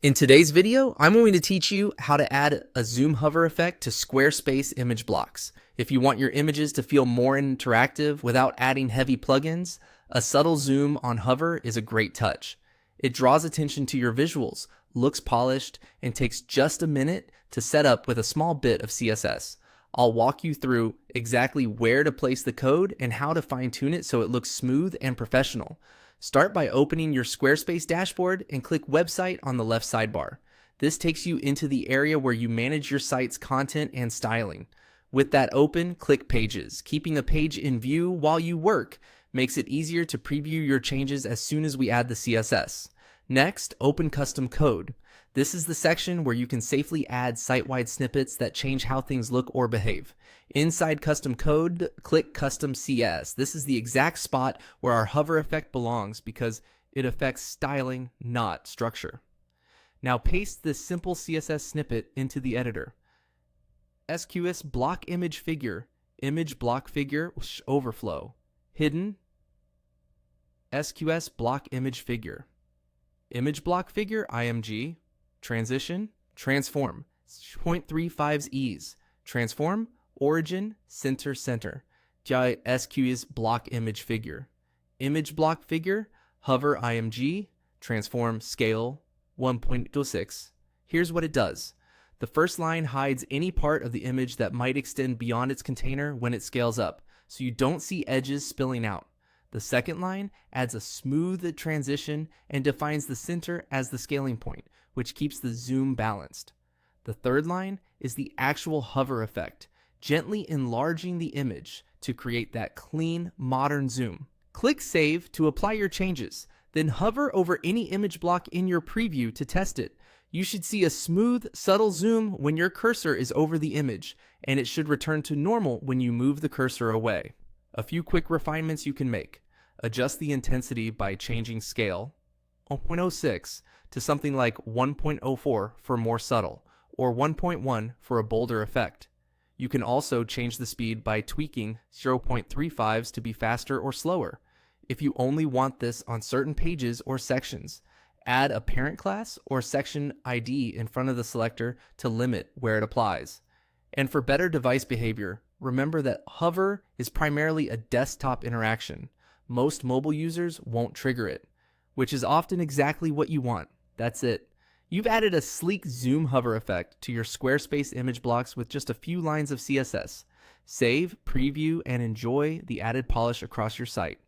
In today's video, I'm going to teach you how to add a zoom hover effect to Squarespace image blocks. If you want your images to feel more interactive without adding heavy plugins, a subtle zoom on hover is a great touch. It draws attention to your visuals, looks polished, and takes just a minute to set up with a small bit of CSS. I'll walk you through exactly where to place the code and how to fine-tune it so it looks smooth and professional. Start by opening your Squarespace dashboard and click Website on the left sidebar. This takes you into the area where you manage your site's content and styling. With that open, click Pages. Keeping the page in view while you work makes it easier to preview your changes as soon as we add the CSS. Next, open Custom Code. This is the section where you can safely add site-wide snippets that change how things look or behave. Inside Custom Code, click Custom CS. This is the exact spot where our hover effect belongs because it affects styling, not structure. Now paste this simple CSS snippet into the editor. SQS block image block figure, overflow, hidden, SQS block image block figure, IMG, transition, transform, 0.35's ease, transform, origin, center, SQS block image block figure, hover IMG, transform, scale, 1.26. Here's what it does. The first line hides any part of the image that might extend beyond its container when it scales up, so you don't see edges spilling out. The second line adds a smooth transition and defines the center as the scaling point, which keeps the zoom balanced. The third line is the actual hover effect, gently enlarging the image to create that clean, modern zoom. Click Save to apply your changes, then hover over any image block in your preview to test it. You should see a smooth, subtle zoom when your cursor is over the image, and it should return to normal when you move the cursor away. A few quick refinements you can make. Adjust the intensity by changing scale, 0.06, to something like 1.04 for more subtle, or 1.1 for a bolder effect. You can also change the speed by tweaking 0.35s to be faster or slower. If you only want this on certain pages or sections, add a parent class or section ID in front of the selector to limit where it applies. And for better device behavior, remember that hover is primarily a desktop interaction. Most mobile users won't trigger it, which is often exactly what you want. That's it. You've added a sleek zoom hover effect to your Squarespace image blocks with just a few lines of CSS. Save, preview, and enjoy the added polish across your site.